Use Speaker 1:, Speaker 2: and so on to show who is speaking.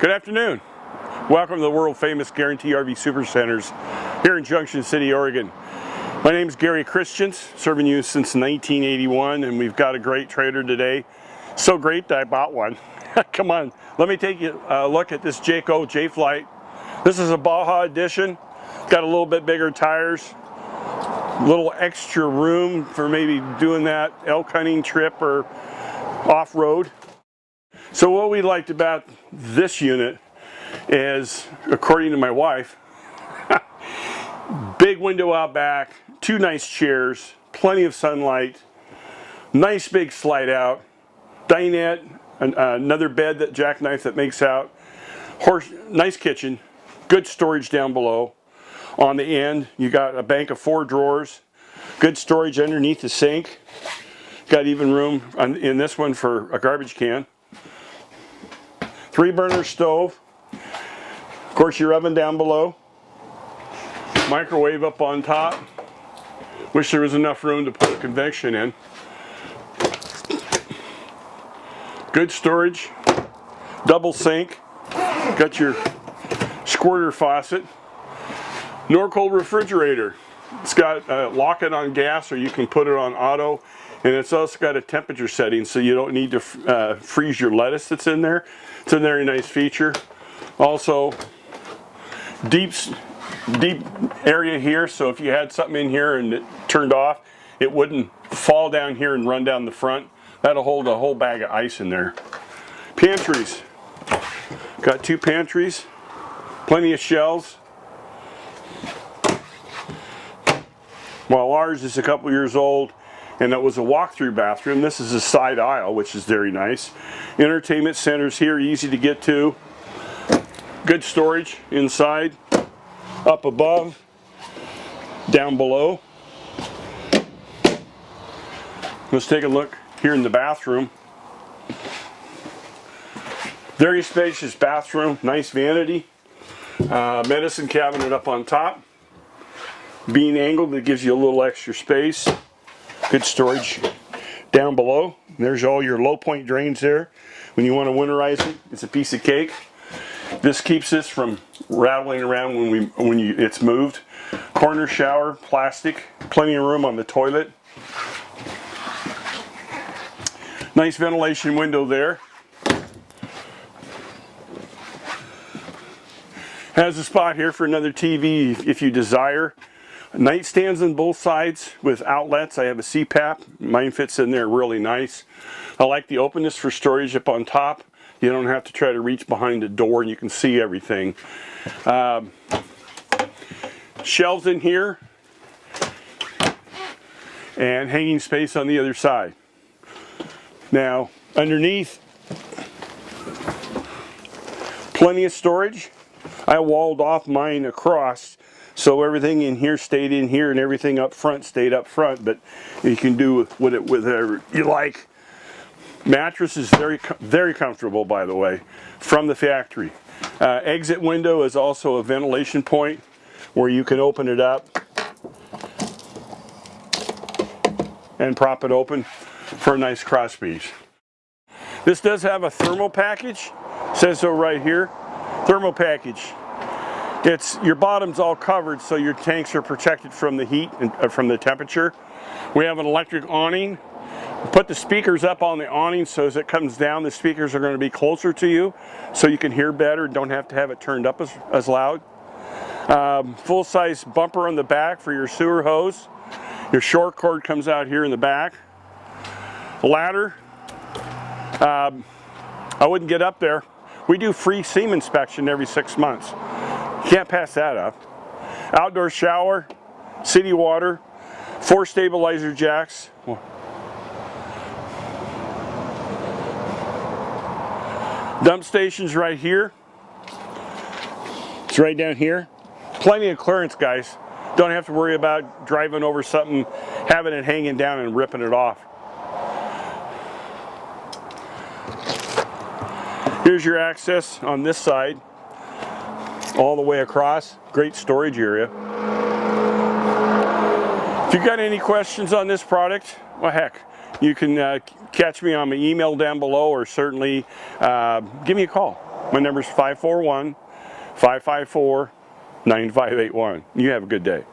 Speaker 1: Good afternoon. Welcome to the world famous Guaranty RV Supercenters here in Junction City, Oregon. My name is Gary.Christiance, serving you since 1981, and we've got a great trailer today. So great that I bought one. Come on, let me take you a look at this Jayco J-Flight. This is a Baja edition. Got a little bit bigger tires, a little extra room for maybe doing that elk hunting trip or off-road. So what we liked about this unit is, according to my wife, big window out back, two nice chairs, plenty of sunlight, nice big slide out, dinette, another bed that jackknife that makes out, nice kitchen, good storage down below. On the end, you got a bank of 4 drawers, good storage underneath the sink. Got even room in this one for a garbage can. 3-burner stove. Of course, your oven down below. Microwave up on top. Wish there was enough room to put a convection in. Good storage. Double sink. Got your squirter faucet. Norcold refrigerator. It's got a lock-it on gas, or you can put it on auto, and it's also got a temperature setting, so you don't need to freeze your lettuce that's in there. It's a very nice feature. Also, deep area here, so if you had something in here and it turned off, it wouldn't fall down here and run down the front. That'll hold a whole bag of ice in there. Pantries. Got 2 pantries, plenty of shelves. While ours is a couple years old, and that was a walk-through bathroom, this is a side aisle, which is very nice. Entertainment centers here, easy to get to. Good storage inside, up above, down below. Let's take a look here in the bathroom. Very spacious bathroom, nice vanity. Medicine cabinet up on top. Being angled, it gives you a little extra space. Good storage down below. There's all your low point drains there. When you want to winterize it, it's a piece of cake. This keeps this from rattling around when it's moved. Corner shower, plastic. Plenty of room on the toilet. Nice ventilation window there. Has a spot here for another TV if you desire. Nightstands on both sides with outlets. I have a CPAP. Mine fits in there really nice. I like the openness for storage up on top. You don't have to try to reach behind the door and you can see everything. Shelves in here and hanging space on the other side. Now, underneath, plenty of storage. I walled off mine across, so everything in here stayed in here and everything up front stayed up front, but you can do with it whatever you like. Mattress is very comfortable, by the way, from the factory. Exit window is also a ventilation point where you can open it up and prop it open for a nice cross piece. This does have a thermal package. It says so right here. Thermal package. Your bottom's all covered, so your tanks are protected from the heat and from the temperature. We have an electric awning. Put the speakers up on the awning, so as it comes down, the speakers are going to be closer to you, so you can hear better. Don't have to have it turned up as loud. Full-size bumper on the back for your sewer hose. Your short cord comes out here in the back. Ladder. I wouldn't get up there. We do free seam inspection every 6 months. Can't pass that up. Outdoor shower, city water, 4 stabilizer jacks. Dump stations right here. It's right down here. Plenty of clearance, guys. Don't have to worry about driving over something, having it hanging down and ripping it off. Here's your access on this side, all the way across. Great storage area. If you've got any questions on this product, well, heck, you can catch me on my email down below, or certainly give me a call. My number's 541-554-9581. You have a good day.